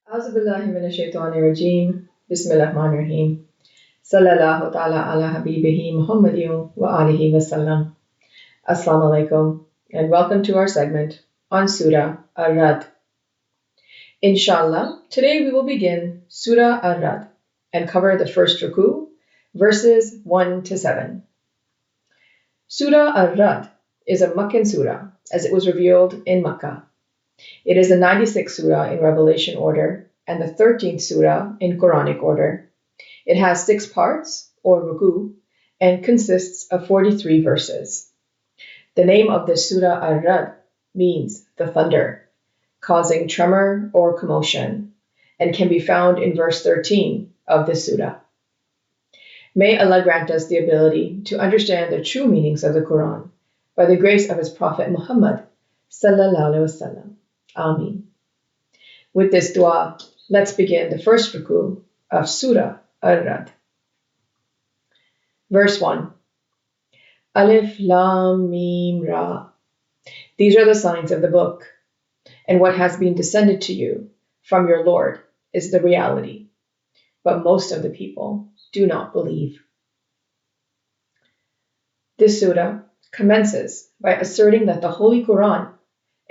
أعوذ بالله من الشيطان الرجيم بسم الله الرحمن الرحيم صلى الله تعالى على حبيبه محمد وآله وسلم. Assalamu alaikum and welcome to our segment on Surah Ar-Rad. Inshallah, today we will begin Surah Ar-Rad and cover the first Ruku, verses 1 to 7. Surah Ar-Rad is a Meccan surah as it was revealed in Makkah. It is the 96th surah in Revelation order and the 13th surah in Quranic order. It has 6 parts, or Ruku, and consists of 43 verses. The name of the surah Ar-Rad means the thunder, causing tremor or commotion, and can be found in verse 13 of this surah. May Allah grant us the ability to understand the true meanings of the Quran by the grace of His Prophet Muhammad sallallahu alaihi wasallam. Ameen. With this dua, let's begin the first Ruku of Surah Ar-Rad. Verse 1. Alif Lam Mim Ra. These are the signs of the book, and what has been descended to you from your Lord is the reality, but most of the people do not believe. This surah commences by asserting that the Holy Quran,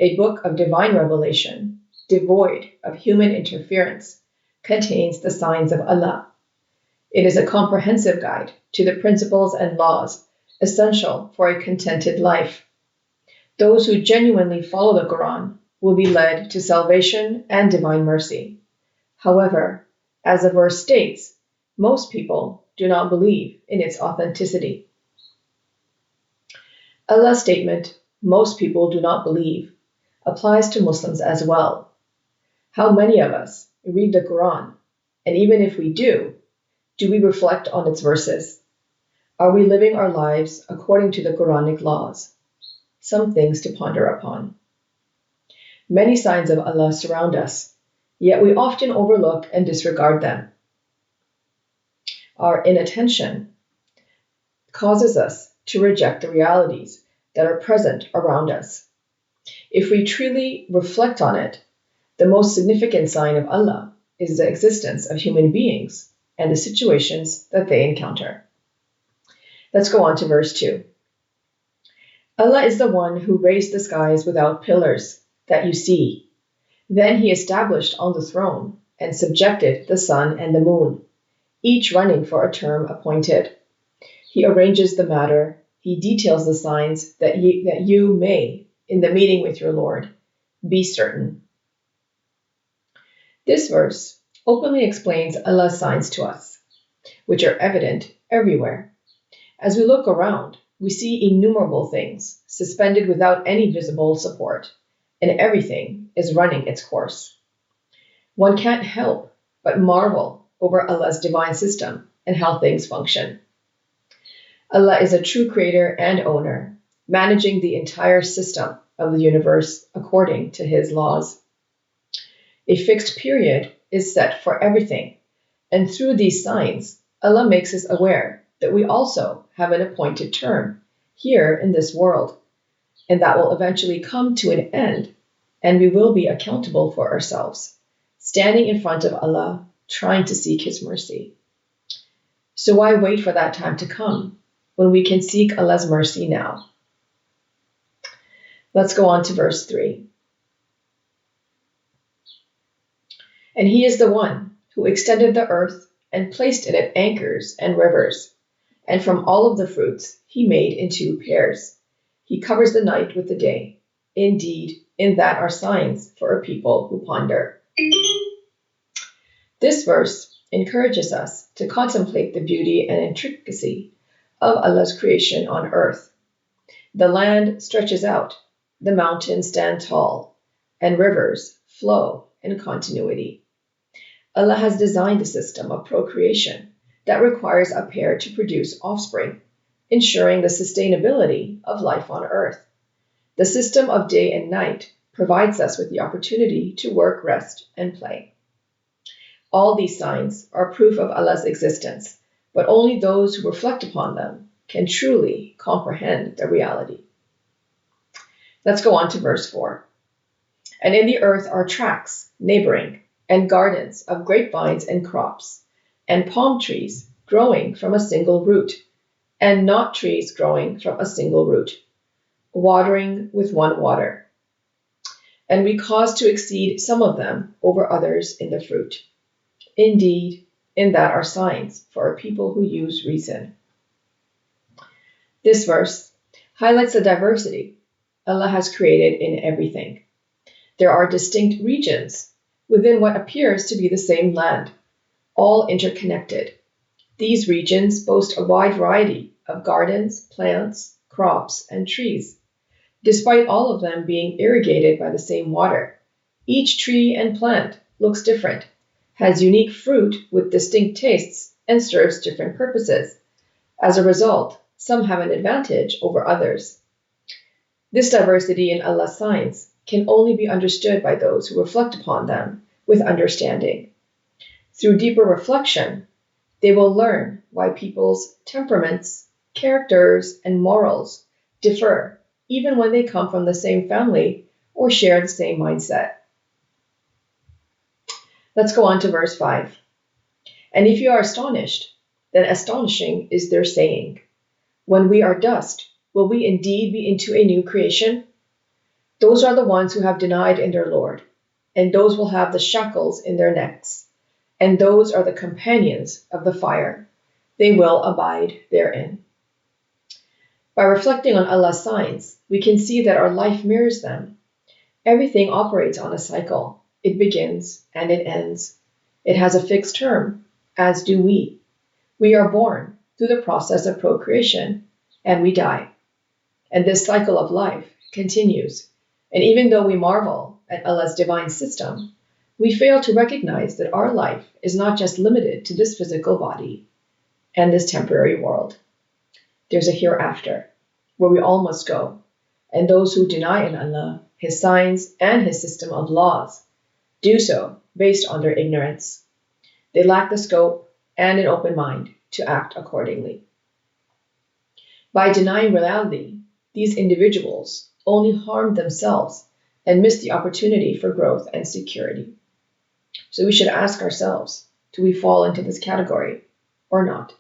a book of divine revelation, devoid of human interference, contains the signs of Allah. It is a comprehensive guide to the principles and laws essential for a contented life. Those who genuinely follow the Quran will be led to salvation and divine mercy. However, as the verse states, most people do not believe in its authenticity. Allah's statement, most people do not believe, applies to Muslims as well. How many of us read the Quran, and even if we do we reflect on its verses? Are we living our lives according to the Quranic laws? Some things to ponder upon. Many signs of Allah surround us, yet we often overlook and disregard them. Our inattention causes us to reject the realities that are present around us. If we truly reflect on it, the most significant sign of Allah is the existence of human beings and the situations that they encounter. Let's go on to verse 2. Allah is the one who raised the skies without pillars that you see. Then He established on the throne and subjected the sun and the moon, each running for a term appointed. He arranges the matter. He details the signs that you may, in the meeting with your Lord, be certain. This verse openly explains Allah's signs to us, which are evident everywhere. As we look around, we see innumerable things suspended without any visible support, and everything is running its course. One can't help but marvel over Allah's divine system and how things function. Allah is a true creator and owner, managing the entire system of the universe according to His laws. A fixed period is set for everything, and through these signs, Allah makes us aware that we also have an appointed term here in this world, and that will eventually come to an end, and we will be accountable for ourselves, standing in front of Allah, trying to seek His mercy. So why wait for that time to come when we can seek Allah's mercy now? Let's go on to verse 3. And He is the one who extended the earth and placed in it anchors and rivers, and from all of the fruits He made in 2 pairs. He covers the night with the day. Indeed, in that are signs for a people who ponder. This verse encourages us to contemplate the beauty and intricacy of Allah's creation on earth. The land stretches out, the mountains stand tall, and rivers flow in continuity. Allah has designed a system of procreation that requires a pair to produce offspring, ensuring the sustainability of life on earth. The system of day and night provides us with the opportunity to work, rest, and play. All these signs are proof of Allah's existence, but only those who reflect upon them can truly comprehend the reality. Let's go on to verse 4. And in the earth are tracts, neighboring, and gardens of grapevines and crops, and palm trees growing from a single root, and not trees growing from a single root, watering with one water. And we cause to exceed some of them over others in the fruit. Indeed, in that are signs for a people who use reason. This verse highlights the diversity Allah has created in everything. There are distinct regions within what appears to be the same land, all interconnected. These regions boast a wide variety of gardens, plants, crops, and trees. Despite all of them being irrigated by the same water, each tree and plant looks different, has unique fruit with distinct tastes, and serves different purposes. As a result, some have an advantage over others. This diversity in Allah's signs can only be understood by those who reflect upon them with understanding. Through deeper reflection, they will learn why people's temperaments, characters, and morals differ even when they come from the same family or share the same mindset. Let's go on to verse 5. And if you are astonished, then astonishing is their saying. When we are dust, will we indeed be into a new creation? Those are the ones who have denied in their Lord, and those will have the shackles in their necks, and those are the companions of the fire. They will abide therein. By reflecting on Allah's signs, we can see that our life mirrors them. Everything operates on a cycle. It begins and it ends. It has a fixed term, as do we. We are born through the process of procreation, and we die. And this cycle of life continues. And even though we marvel at Allah's divine system, we fail to recognize that our life is not just limited to this physical body and this temporary world. There's a hereafter, where we all must go, and those who deny in Allah, His signs, and His system of laws, do so based on their ignorance. They lack the scope and an open mind to act accordingly. By denying reality, these individuals only harm themselves and miss the opportunity for growth and security. So we should ask ourselves, do we fall into this category or not?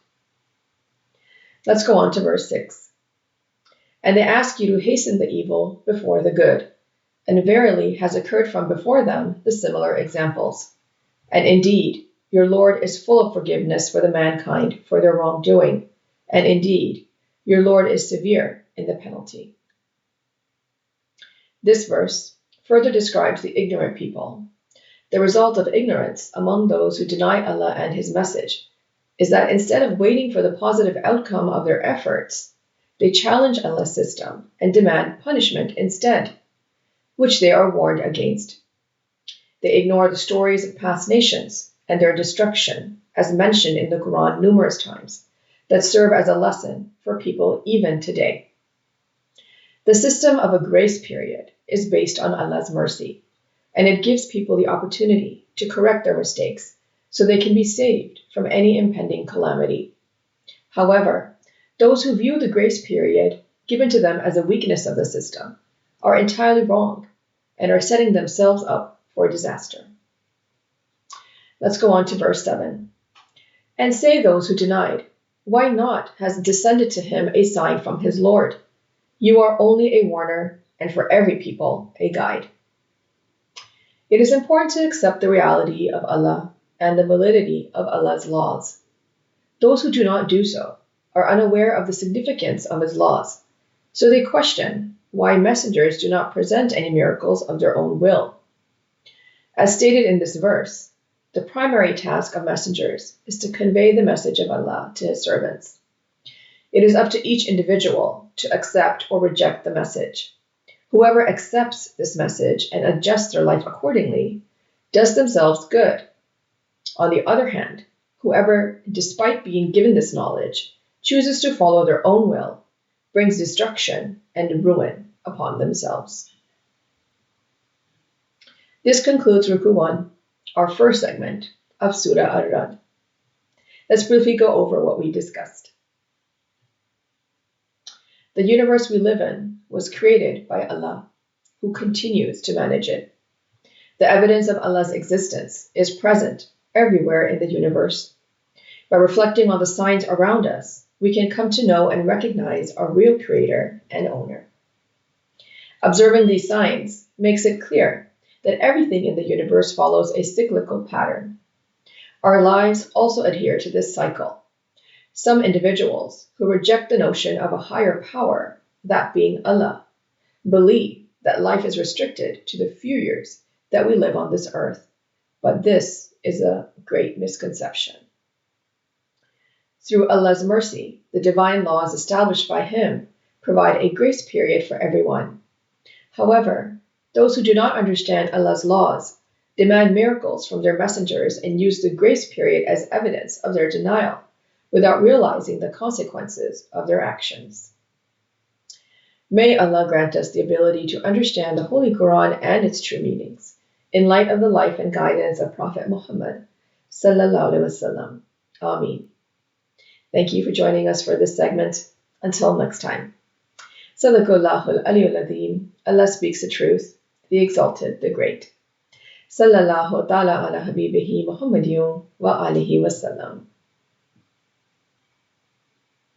Let's go on to verse 6. And they ask you to hasten the evil before the good, and verily has occurred from before them the similar examples. And indeed, your Lord is full of forgiveness for the mankind for their wrongdoing, and indeed, your Lord is severe in the penalty. This verse further describes the ignorant people. The result of ignorance among those who deny Allah and His message is that instead of waiting for the positive outcome of their efforts, they challenge Allah's system and demand punishment instead, which they are warned against. They ignore the stories of past nations and their destruction, as mentioned in the Quran numerous times, that serve as a lesson for people even today. The system of a grace period is based on Allah's mercy, and it gives people the opportunity to correct their mistakes so they can be saved from any impending calamity. However, those who view the grace period given to them as a weakness of the system are entirely wrong and are setting themselves up for disaster. Let's go on to verse 7. And say those who denied, why not has descended to him a sign from his Lord? You are only a warner, and for every people a guide. It is important to accept the reality of Allah and the validity of Allah's laws. Those who do not do so are unaware of the significance of His laws, so they question why messengers do not present any miracles of their own will. As stated in this verse, the primary task of messengers is to convey the message of Allah to His servants. It is up to each individual to accept or reject the message. Whoever accepts this message and adjusts their life accordingly does themselves good. On the other hand, whoever, despite being given this knowledge, chooses to follow their own will, brings destruction and ruin upon themselves. This concludes Ruku 1, our first segment of Surah Ar-Ra'd. Let's briefly go over what we discussed. The universe we live in was created by Allah, who continues to manage it. The evidence of Allah's existence is present everywhere in the universe. By reflecting on the signs around us, we can come to know and recognize our real creator and owner. Observing these signs makes it clear that everything in the universe follows a cyclical pattern. Our lives also adhere to this cycle. Some individuals who reject the notion of a higher power, that being Allah, believe that life is restricted to the few years that we live on this earth, but this is a great misconception. Through Allah's mercy, the divine laws established by Him provide a grace period for everyone. However, those who do not understand Allah's laws demand miracles from their messengers and use the grace period as evidence of their denial, without realizing the consequences of their actions. May Allah grant us the ability to understand the Holy Quran and its true meanings, in light of the life and guidance of Prophet Muhammad sallallahu alaihi wasallam. Ameen. Thank you for joining us for this segment. Until next time. Sadaqallahul Aliyul Azim. Allah speaks the truth, the exalted, the great. Sallallahu ta'ala ala habibihi Muhammadiyun wa alihi wasallam.